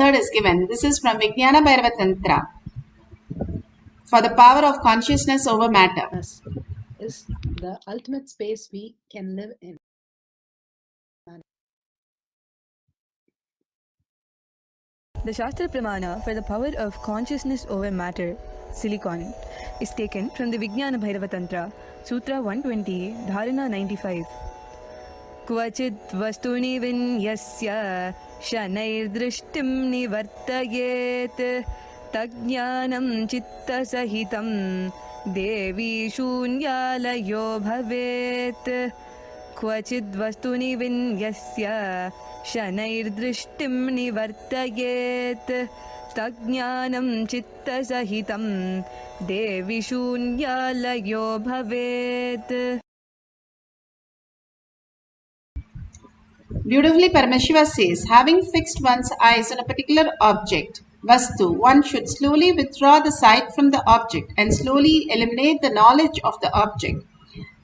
method is given. This is from Vijnana Bhairava Tantra for the power of consciousness over matter. Is the ultimate space we can live in. The Shastra Pramana for the power of consciousness over matter, silicon, is taken from the Vijnana Bhairava Tantra, Sutra 120, Dharana 95. Kvachit vastuni vinyasya shanair drishtim nivartayet tajnanam chitta sahitam devi shunyalayo bhavet. Kvachit vastuni vinyasya shanair drishtim nivartayet tajnanam chitta sahitam devi shunyalayo bhavet. Beautifully, Paramashiva says, having fixed one's eyes on a particular object, Vastu, one should slowly withdraw the sight from the object and slowly eliminate the knowledge of the object,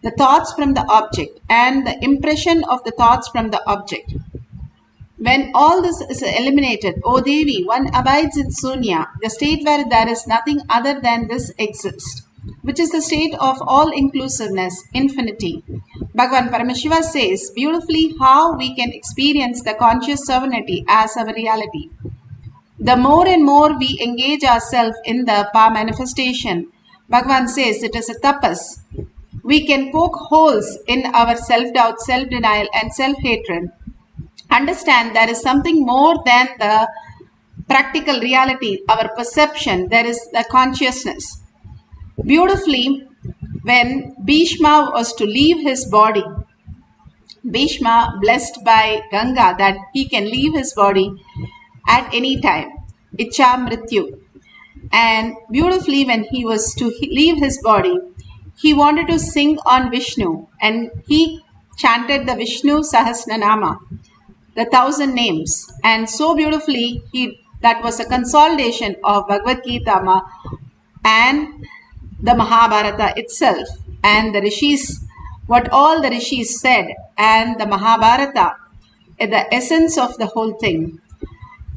the thoughts from the object, and the impression of the thoughts from the object. When all this is eliminated, O Devi, one abides in Sunya, the state where there is nothing other than this exists, which is the state of all-inclusiveness, infinity. Bhagavan Paramashiva says beautifully how we can experience the conscious sovereignty as our reality. The more and more we engage ourselves in the power manifestation, Bhagavan says it is a tapas. We can poke holes in our self-doubt, self-denial and self-hatred. Understand there is something more than the practical reality, our perception, there is the consciousness. Beautifully, when Bhishma was to leave his body, Bhishma blessed by Ganga that he can leave his body at any time, Icha Mrityu. And beautifully when he was to leave his body, he wanted to sing on Vishnu and he chanted the Vishnu Sahasranama, the 1,000 names. And so beautifully, that was a consolidation of Bhagavad Gita and the Mahabharata itself and the Rishis, what all the Rishis said and the Mahabharata, the essence of the whole thing.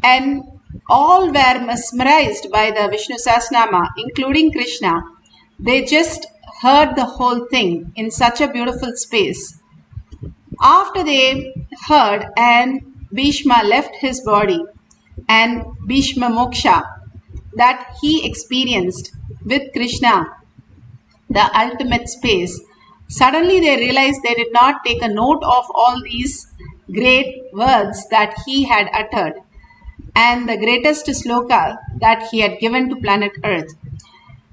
And all were mesmerized by the Vishnu Sahasranama, including Krishna. They just heard the whole thing in such a beautiful space. After they heard and Bhishma left his body and Bhishma Moksha that he experienced with Krishna, the ultimate space, suddenly they realized they did not take a note of all these great words that he had uttered and the greatest sloka that he had given to planet Earth.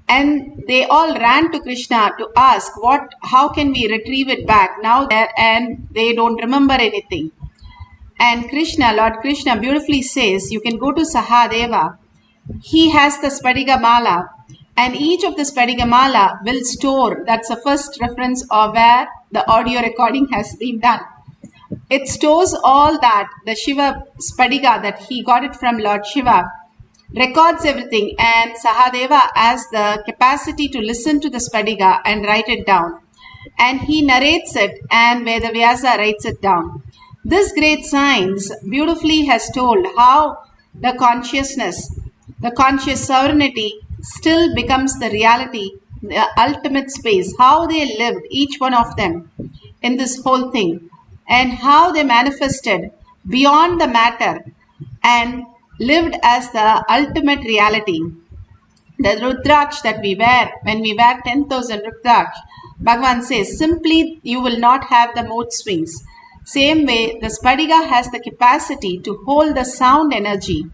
And they all ran to Krishna to ask, how can we retrieve it back now there, and they don't remember anything. And Krishna, Lord Krishna beautifully says, you can go to Sahadeva. He has the Spadiga Mala and each of the Spadiga Mala will store, that's the first reference of where the audio recording has been done. It stores all that, the Shiva Spadiga that he got it from Lord Shiva, records everything, and Sahadeva has the capacity to listen to the Spadiga and write it down. And he narrates it and Vedavyasa writes it down. This great science beautifully has told how the consciousness, the conscious sovereignty still becomes the reality, the ultimate space, how they lived, each one of them, in this whole thing, and how they manifested beyond the matter and lived as the ultimate reality. The Rudraksh that we wear, when we wear 10,000 Rudraksh, Bhagavan says, simply you will not have the mood swings. Same way, the Spadiga has the capacity to hold the sound energy.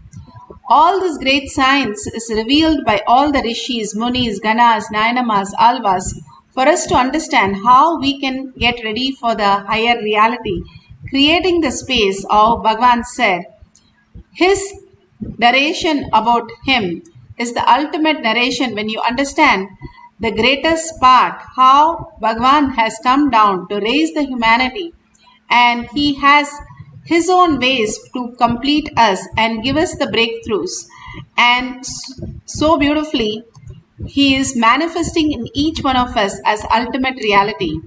All this great science is revealed by all the Rishis, Munis, Ganas, Nayanamas, Alvas, for us to understand how we can get ready for the higher reality, creating the space of Bhagavan said. His narration about him is the ultimate narration when you understand the greatest part, how Bhagavan has come down to raise the humanity and he has his own ways to complete us and give us the breakthroughs. And so beautifully, he is manifesting in each one of us as ultimate reality.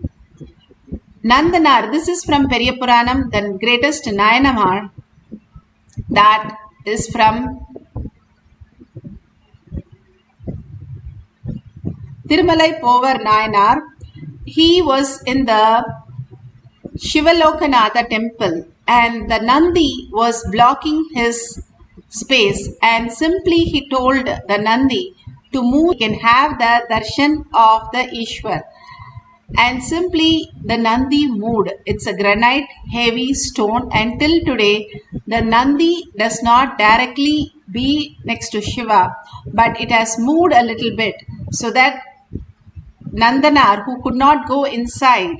Nandanar, this is from Periya Puranam, the greatest Nayanamar, that is from Tirumalai Povar Nayanar. He was in the Shivalokanatha temple and the Nandi was blocking his space, and simply he told the Nandi to move, he can have the darshan of the Ishwar. And simply the Nandi moved. It's a granite heavy stone, and till today the Nandi does not directly be next to Shiva, but it has moved a little bit so that Nandanar, who could not go inside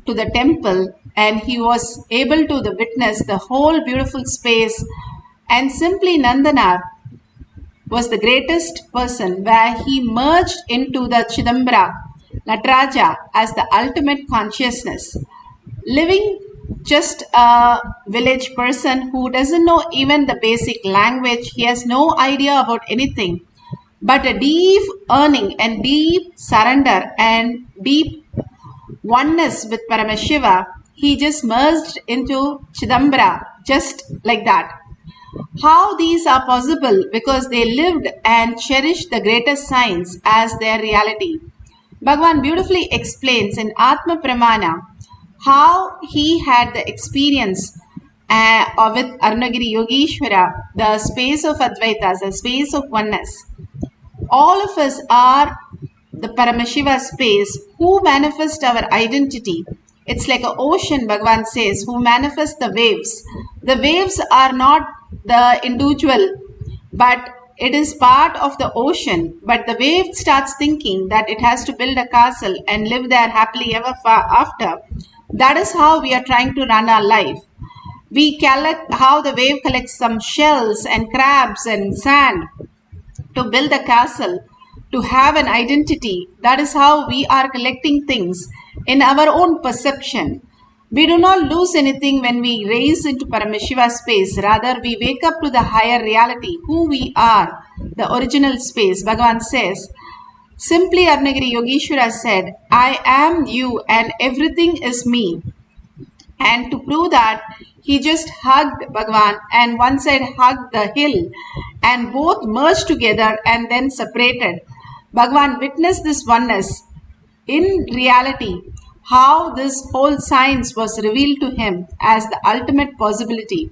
to the temple, and he was able to witness the whole beautiful space, and simply Nandanar was the greatest person where he merged into the Chidambara Nataraja as the ultimate consciousness, living just a village person who doesn't know even the basic language. He has no idea about anything, but a deep earning and deep surrender and deep oneness with Paramashiva. He just merged into Chidambara just like that. How these are possible? Because they lived and cherished the greatest science as their reality. Bhagavan beautifully explains in Atma Pramana how he had the experience with Arunagiri Yogeshwara, the space of Advaita, the space of oneness. All of us are the Paramashiva space who manifest our identity. It's like an ocean, Bhagavan says, who manifests the waves. The waves are not the individual, but it is part of the ocean. But the wave starts thinking that it has to build a castle and live there happily ever after. That is how we are trying to run our life. We collect how the wave collects some shells and crabs and sand to build a castle, to have an identity. That is how we are collecting things in our own perception. We do not lose anything when we raise into Paramashiva space. Rather, we wake up to the higher reality, who we are, the original space. Bhagavan says, simply Arunagiri Yogeshwara said, I am you and everything is me. And to prove that, he just hugged Bhagavan, and one side hugged the hill, and both merged together and then separated. Bhagavan witnessed this oneness. In reality, how this whole science was revealed to him as the ultimate possibility.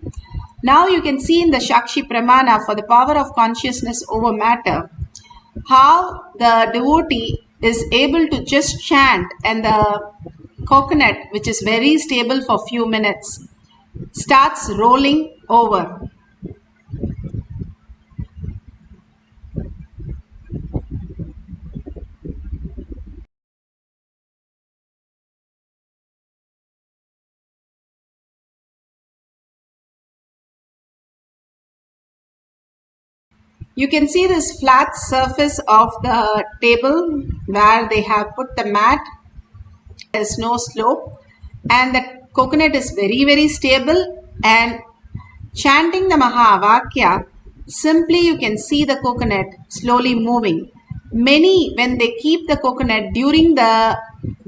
Now you can see in the Shakshi Pramana for the power of consciousness over matter, how the devotee is able to just chant, and the coconut, which is very stable for few minutes, starts rolling over. You can see this flat surface of the table where they have put the mat. There is no slope, and the coconut is very stable. And chanting the Mahavakya, simply you can see the coconut slowly moving. Many, when they keep the coconut during the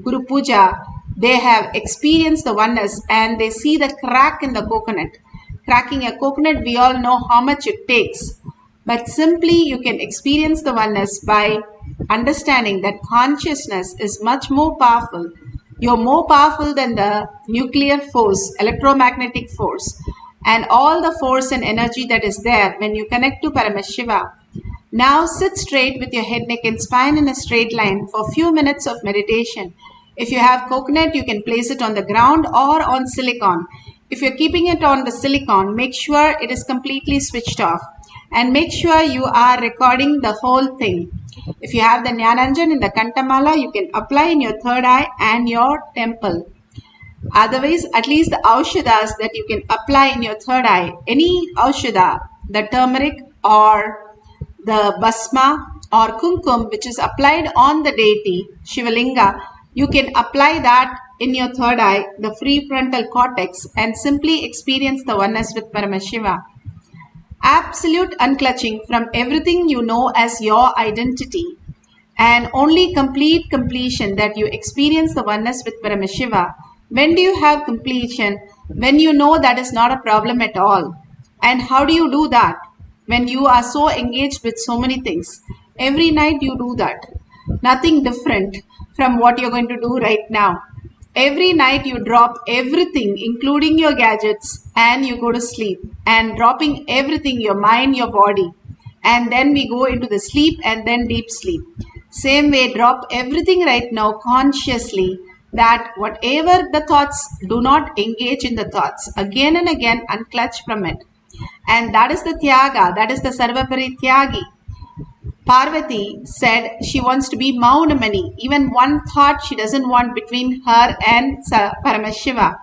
Guru Puja, they have experienced the oneness and they see the crack in the coconut. Cracking a coconut, we all know how much it takes. But simply you can experience the oneness by understanding that consciousness is much more powerful. You're more powerful than the nuclear force, electromagnetic force, and all the force and energy that is there when you connect to Paramashiva. Now sit straight with your head, neck and spine in a straight line for a few minutes of meditation. If you have coconut, you can place it on the ground or on silicon. If you're keeping it on the silicon, make sure it is completely switched off. And make sure you are recording the whole thing. If you have the Jnananjan in the Kantamala, you can apply in your third eye and your temple. Otherwise, at least the Aushadas that you can apply in your third eye, any Aushada, the turmeric or the Basma or Kumkum, which is applied on the deity, Shivalinga, you can apply that in your third eye, the prefrontal cortex, and simply experience the oneness with Paramashiva. Absolute unclutching from everything you know as your identity, and only complete completion that you experience the oneness with Paramashiva. When do you have completion? When you know that is not a problem at all. And how do you do that when you are so engaged with so many things? Every night you do that. Nothing different from what you're going to do right now. Every night you drop everything, including your gadgets, and you go to sleep. And dropping everything, your mind, your body. And then we go into the sleep and then deep sleep. Same way, drop everything right now consciously, that whatever the thoughts, do not engage in the thoughts. Again and again, unclutch from it. And that is the Tyaga, that is the Sarvapari Tyagi. Parvati said she wants to be Maunamani. Even one thought she doesn't want between her and Paramashiva.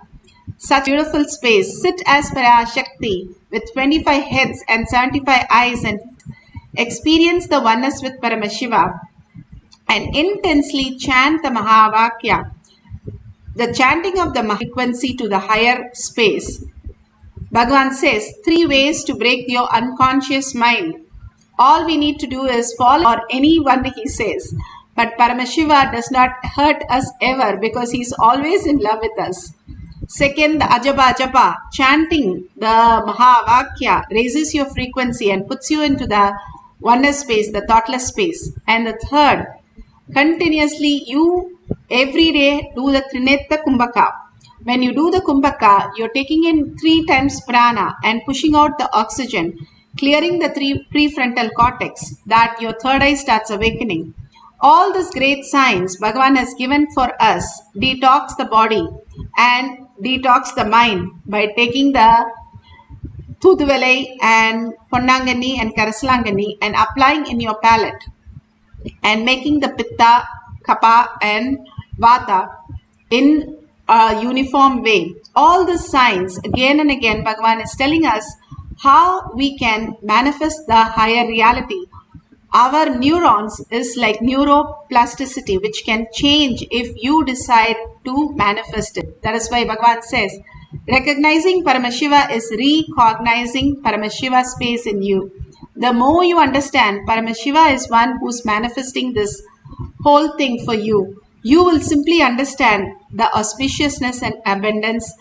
Such beautiful space. Sit as Parashakti with 25 heads and 75 eyes and experience the oneness with Paramashiva and intensely chant the Mahavakya. The chanting of the frequency to the higher space. Bhagavan says 3 ways to break your unconscious mind. All we need to do is follow or anyone he says. But Paramashiva does not hurt us ever because he is always in love with us. Second, the Ajaba Japa, chanting the Mahavakya raises your frequency and puts you into the oneness space, the thoughtless space. And the third, continuously you every day do the Trinetta Kumbhaka. When you do the Kumbhaka, you're taking in 3 times prana and pushing out the oxygen, clearing the prefrontal cortex, that your third eye starts awakening. All these great signs Bhagavan has given for us. Detox the body and detox the mind by taking the Thuduvalai and Ponnangani and Karasalangani and applying in your palate and making the Pitta, Kapha and Vata in a uniform way. All the signs, again and again, Bhagavan is telling us how we can manifest the higher reality. Our neurons is like neuroplasticity, which can change if you decide to manifest it. That is why Bhagavan says, recognizing Paramashiva is recognizing Paramashiva space in you. The more you understand Paramashiva is one who's manifesting this whole thing for you, you will simply understand the auspiciousness and abundance.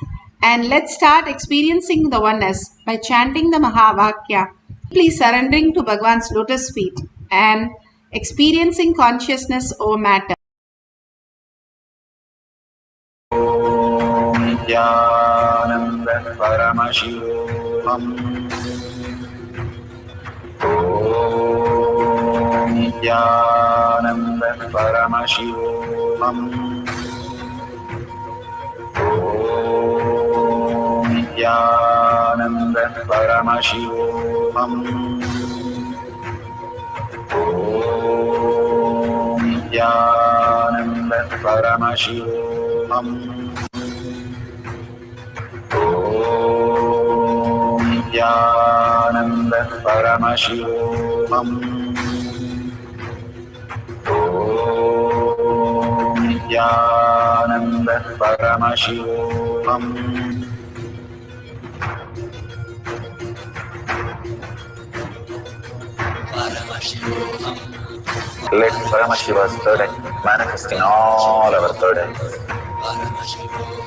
And let's start experiencing the oneness by chanting the Mahavakya, please surrendering to Bhagavan's lotus feet and experiencing consciousness over matter. Nithyananda Paramashivoham. Nithyananda Paramashivoham. Nithyananda Paramashivoham. Nithyananda Paramashivoham. Nithyananda Paramashivoham. Nithyananda Paramashivoham. Let Paramashiva's third eye manifest in all our third eyes.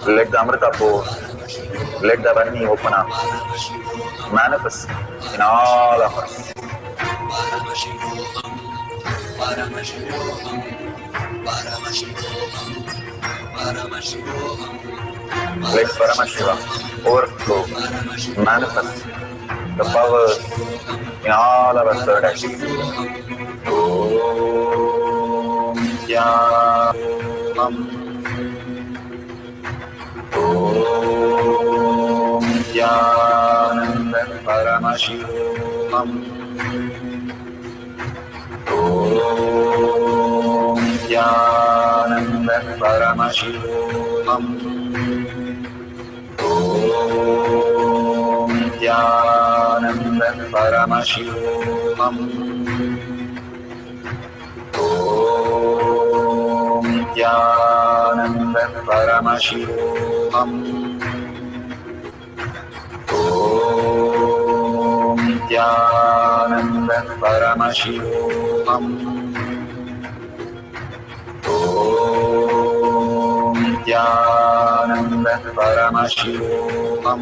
Let the Amrita pour, let the Varni open up, manifest in all of us. Let Paramashiva overflow, manifest the powers in all our third eyes. Om Nithyanam. Om Nithyananda Paramashivoham. Om Nithyananda Paramashivoham. Om Nithyananda Paramashivoham. Om Nithyananda Paramashivoham. Om Nithyananda Paramashivoham. Om Nithyananda Paramashivoham.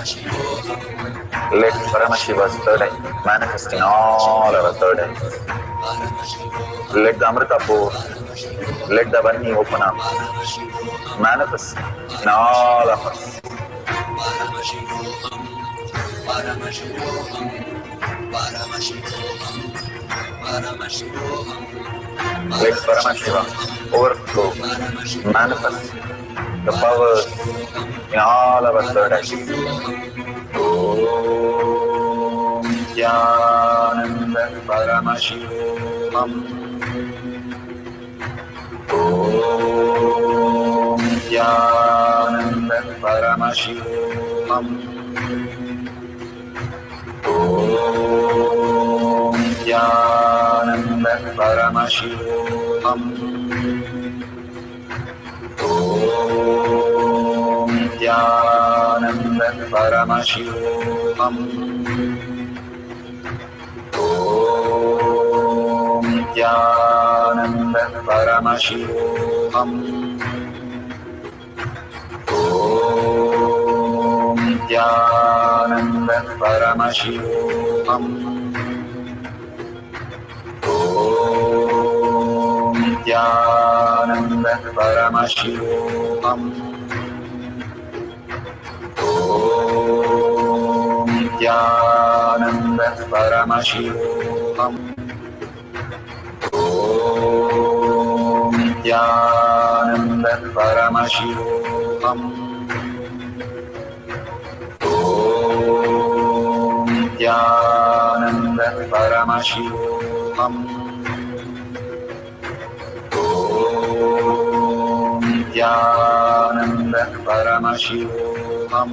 Let Paramashiva's third eye manifest in all our third eyes. Let the Amritapur, let the Vani open up, manifest in all of us. Let Paramashiva overflow, manifest the powers in all our third eyes. Om Nithyananda Paramashivam. Om Nithyananda Paramashivam. Om Nithyananda Paramashivam. Om Nithyananda Paramashivoham. Om Nithyananda Paramashivoham. Om Nithyananda Paramashivoham. Om Nithyananda Paramashivoham. Om Nithyananda Paramashivoham. Om Nithyananda Paramashivoham. Om Nithyananda Paramashivoham. Om Nithyananda Paramashivoham.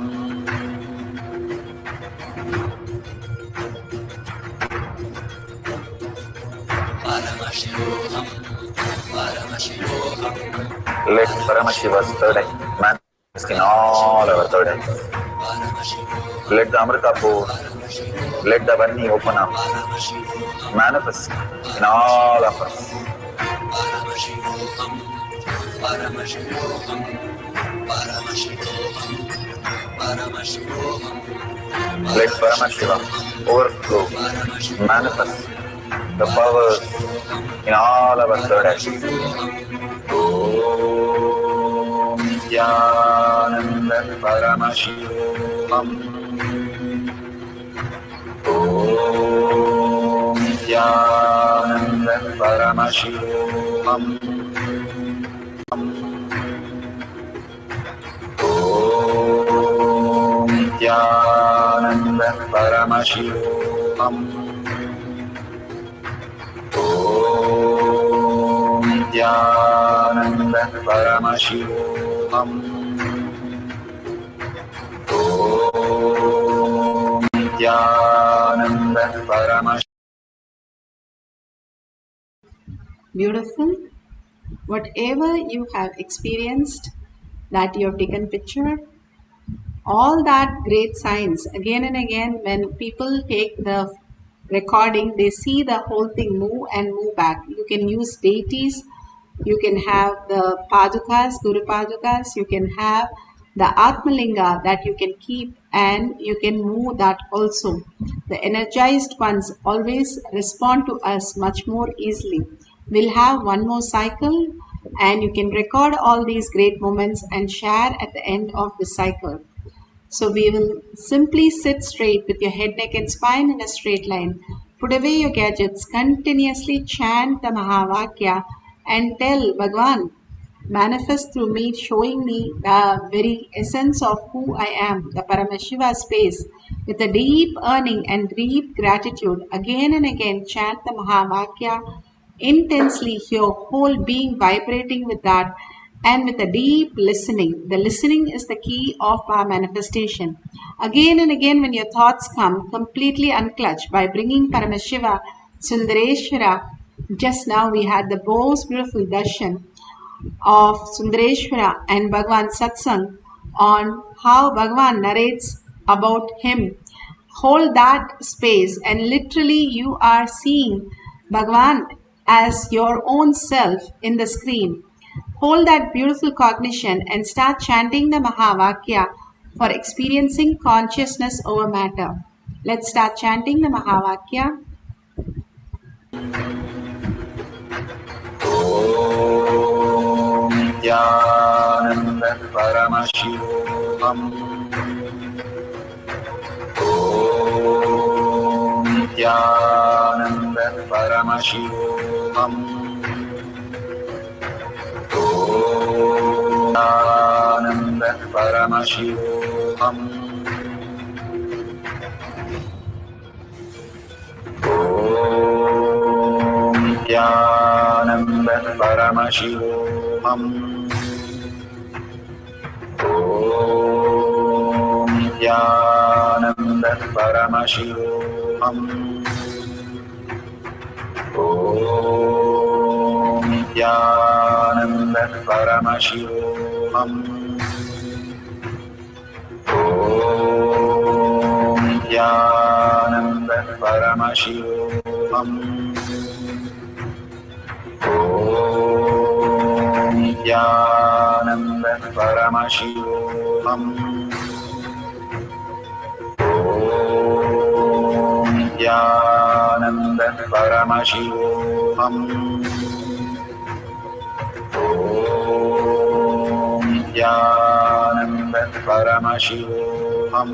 Let Paramashiva's third eye manifest in all our third eyes. Let the Amritapur, let the Vani open up, manifest in all of us. Let Paramashiva overflow, manifest the powers in all our third eyes. Om Nithyananda Paramashivoham. Om Nithyananda Paramashivoham. Om Nithyananda Paramashivoham. Om Nithyananda Paramashivoham. Om Nithyananda Paramashivoham. Beautiful. Whatever you have experienced, that you have taken picture, all that great science, again and again when people take the recording, they see the whole thing move and move back. You can use deities, you can have the padukas, guru padukas, you can have the atmalinga that you can keep, and you can move that also. The energized ones always respond to us much more easily. We'll have one more cycle and you can record all these great moments and share at the end of the cycle. So we will simply sit straight with your head, neck and spine in a straight line. Put away your gadgets, continuously chant the Mahavakya and tell Bhagwan, manifest through me, showing me the very essence of who I am, the Paramashiva space. With a deep yearning and deep gratitude, again and again chant the Mahavakya intensely, your whole being vibrating with that, and with a deep listening. The listening is the key of our manifestation. Again and again when your thoughts come, completely unclutch by bringing Paramashiva, Sundareshwara. Just now we had the most beautiful darshan of Sundareshwara and Bhagwan Satsang on how Bhagwan narrates about him. Hold that space and literally you are seeing Bhagwan as your own self in the screen. Hold that beautiful cognition and start chanting the Mahavakya for experiencing consciousness over matter. Let's start chanting the Mahavakya. Om Nithyananda Paramashivoham. Om Nithyananda Paramashivoham. Om Nithyananda Paramashivoham. Om Nithyananda Paramashivoham. Om Nithyananda Paramashivoham. Om Nithyananda Paramashivoham. Om Nithyananda Paramashivoham. Om Nithyananda Paramashivoham. Om Nithyananda Paramashivoham. Om Nithyananda Paramashivoham.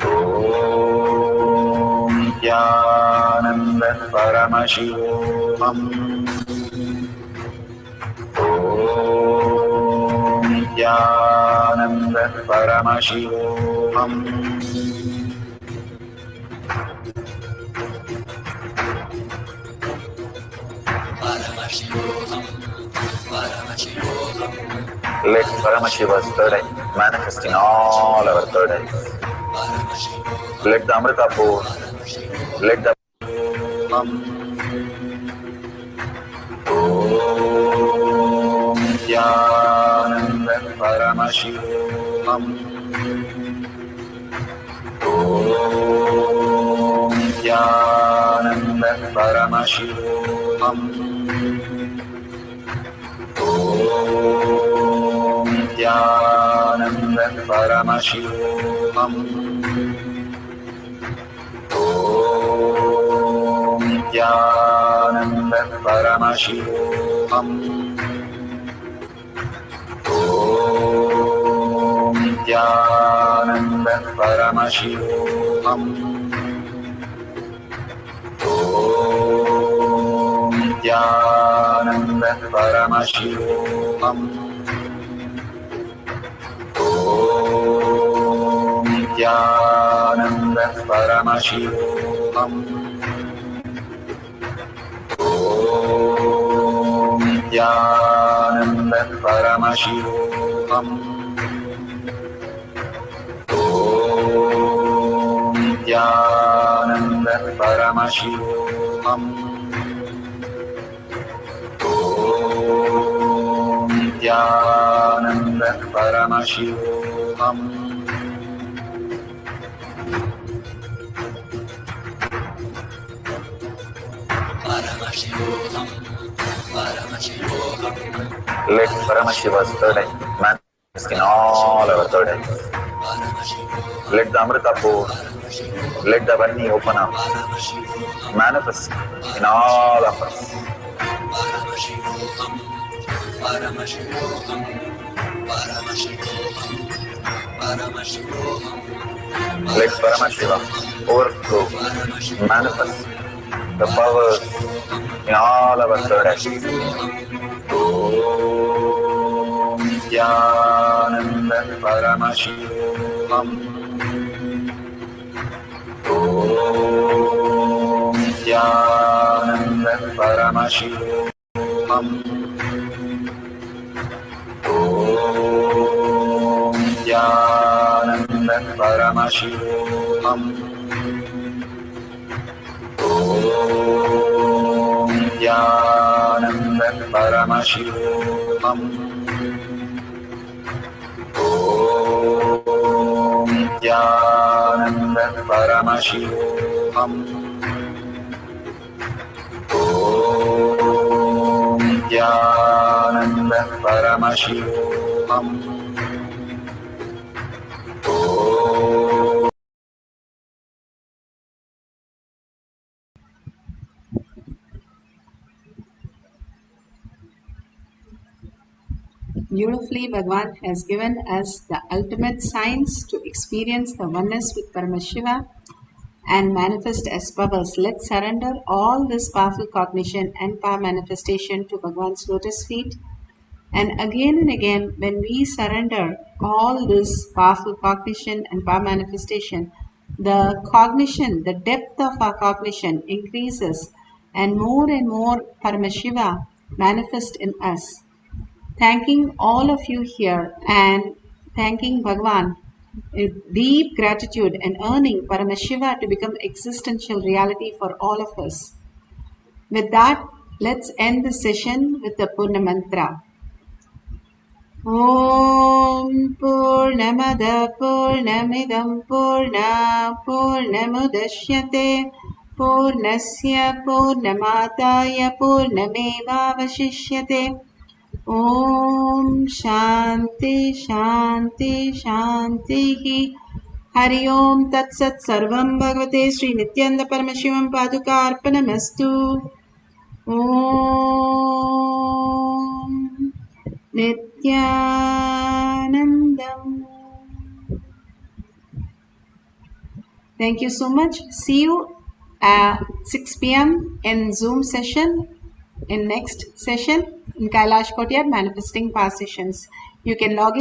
Om Nithyananda Paramashivoham. Om Nithyananda Paramashivoham. Let Paramashiva's third eye manifest in all our third eyes. Let the Amrita pour, let the Om Nithyananda Paramashivoham. Om Nithyananda Paramashivoham. Om Nithyananda Paramashivoham. Om Nithyananda Paramashivoham. Om Nithyananda Paramashivoham. Om Nithyananda Paramashivoham. Om Nithyananda Paramashivoham. Om Nithyananda Paramashivoham. Om Nithyananda Paramashivoham. Om Nithyananda Paramashivoham. Let Paramashiva's third eye manifest in all our third eyes. Let the Amrita pour, let the Vani open up, manifest in all of us. Let Paramashiva overflow, manifest the powers in all our third eyes. Om Nithyananda Paramashivoham. Om Nithyananda Paramashivoham. Om Nithyananda Paramashivoham. Om Nithyananda Paramashivoham. Om Nithyananda Paramashivoham. Om Nithyananda Paramashivoham. beautifully Bhagavan has given us the ultimate science to experience the oneness with Paramashiva and manifest as powers. Let's surrender all this powerful cognition and power manifestation to Bhagavan's lotus feet. And again, when we surrender all this powerful cognition and power manifestation, the cognition, the depth of our cognition increases, and more Paramashiva manifest in us. Thanking all of you here and thanking Bhagavan with deep gratitude and earning Paramashiva to become existential reality for all of us. With that, let's end the session with the Purna Mantra. Om Purnamada Purnamidam Purna Purnamudashyate Purnasya Purnamataya Purnamevavashishyate. Om Shanti Shanti Shanti. Hari Om Tat Sat Sarvam Bhagavate Sri Nithyananda Paramashivam Paduka Arpanamastu. Om Nithyanandam. Thank you so much. See you at 6 p.m. in Zoom session, in next session in Kailash Kotyar Manifesting Power Sessions. You can log in